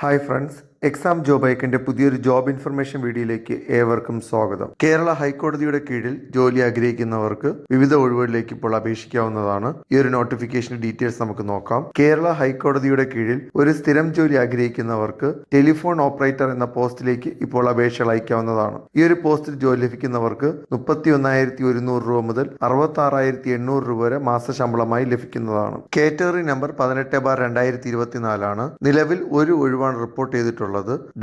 Hi friends, exam job ഐക്കൻ്റെ പുതിയൊരു job information വീഡിയോയിലേക്ക് ഏവർക്കും സ്വാഗതം. കേരള ഹൈക്കോടതിയുടെ കീഴിൽ ജോലി ആഗ്രഹിക്കുന്നവർക്ക് വിവിധ ഒഴിവുകളിലേക്ക് ഇപ്പോൾ അപേക്ഷിക്കാവുന്നതാണ്. ഈ ഒരു നോട്ടിഫിക്കേഷൻ ഡീറ്റെയിൽസ് നമുക്ക് നോക്കാം. കേരള ഹൈക്കോടതിയുടെ കീഴിൽ ഒരു സ്ഥിരം ജോലി ആഗ്രഹിക്കുന്നവർക്ക് ടെലിഫോൺ ഓപ്പറേറ്റർ എന്ന പോസ്റ്റിലേക്ക് ഇപ്പോൾ അപേക്ഷകൾ അയക്കാവുന്നതാണ്. ഈ ഒരു പോസ്റ്റിൽ ജോലി ലഭിക്കുന്നവർക്ക് 31,100 രൂപ മുതൽ 66,800 രൂപ വരെ മാസശമ്പളമായി ലഭിക്കുന്നതാണ്. കാറ്റഗറി നമ്പർ 18/2024 ആണ്. നിലവിൽ ഒരു ഒഴിവാണ് റിപ്പോർട്ട് ചെയ്തിട്ടുള്ളത്.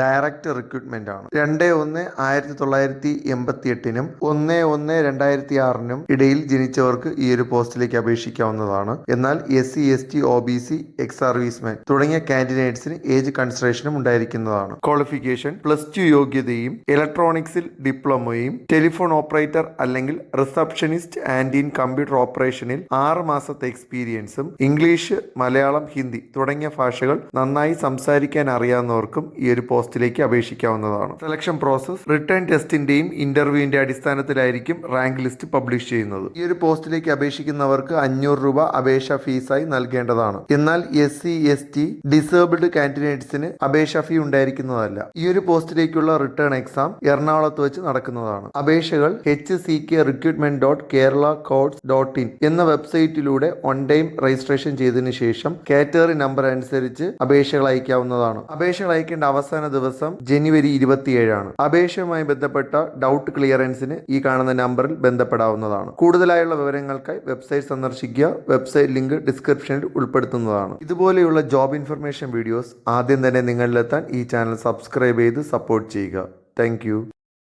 ഡയറക്റ്റ് റിക്രൂട്ട്മെന്റ് ആണ്. 2/1/1988നും 1/1/2006നും ഇടയിൽ ജനിച്ചവർക്ക് ഈ ഒരു പോസ്റ്റിലേക്ക് അപേക്ഷിക്കാവുന്നതാണ്. എന്നാൽ SC, ST, OBC, ex serviceman തുടങ്ങിയ കാൻഡിഡേറ്റ്സിന് ഏജ് കൺസിഡറേഷനും ഉണ്ടായിരിക്കുന്നതാണ്. ക്വാളിഫിക്കേഷൻ +2 യോഗ്യതയും ഇലക്ട്രോണിക്സിൽ ഡിപ്ലോമയും ടെലിഫോൺ ഓപ്പറേറ്റർ അല്ലെങ്കിൽ റിസപ്ഷനിസ്റ്റ് ആൻഡ് ഇൻ കമ്പ്യൂട്ടർ ഓപ്പറേഷനിൽ 6 മാസത്തെ എക്സ്പീരിയൻസും ഇംഗ്ലീഷ്, മലയാളം, ഹിന്ദി തുടങ്ങിയ ഭാഷകൾ നന്നായി സംസാരിക്കാൻ അറിയാവുന്നവർക്കും ഈ ഒരു പോസ്റ്റിലേക്ക് അപേക്ഷിക്കാവുന്നതാണ്. സെലക്ഷൻ പ്രോസസ് റിട്ടേൺ ടെസ്റ്റിന്റെയും ഇന്റർവ്യൂവിന്റെ അടിസ്ഥാനത്തിലായിരിക്കും റാങ്ക് ലിസ്റ്റ് പബ്ലിഷ് ചെയ്യുന്നത്. ഈ ഒരു പോസ്റ്റിലേക്ക് അപേക്ഷിക്കുന്നവർക്ക് 500 രൂപ അപേക്ഷാ ഫീസായി നൽകേണ്ടതാണ്. എന്നാൽ SC, ST, ഡിസേബിൾഡ് കാൻഡിഡേറ്റ്സിന് അപേക്ഷാ ഫീ ഉണ്ടായിരിക്കുന്നതല്ല. ഈ ഒരു പോസ്റ്റിലേക്കുള്ള റിട്ടേൺ എക്സാം എറണാകുളത്ത് വെച്ച് നടക്കുന്നതാണ്. അപേക്ഷകൾ hckrecruitment.keralacourts.in എന്ന വെബ്സൈറ്റിലൂടെ ഓൺ ടൈം രജിസ്ട്രേഷൻ ചെയ്തതിനു ശേഷം കാറ്റഗറി നമ്പർ അനുസരിച്ച് അപേക്ഷകൾ അയക്കാവുന്നതാണ്. അപേക്ഷകൾ അയക്കേണ്ട അവസാന ദിവസം ജനുവരി 27 ആണ്. അപേക്ഷയുമായി ബന്ധപ്പെട്ട ഡൗട്ട് ക്ലിയറൻസിന് ഈ കാണുന്ന നമ്പറിൽ ബന്ധപ്പെടാവുന്നതാണ്. കൂടുതലായുള്ള വിവരങ്ങൾക്കായി വെബ്സൈറ്റ് സന്ദർശിക്കുക. വെബ്സൈറ്റ് ലിങ്ക് ഡിസ്ക്രിപ്ഷനിൽ ഉൾപ്പെടുത്തുന്നതാണ്. ഇതുപോലെയുള്ള ജോബ് ഇൻഫർമേഷൻ വീഡിയോസ് ആദ്യം തന്നെ നിങ്ങളിലെത്താൻ ഈ ചാനൽ സബ്സ്ക്രൈബ് ചെയ്ത് സപ്പോർട്ട് ചെയ്യുക. താങ്ക്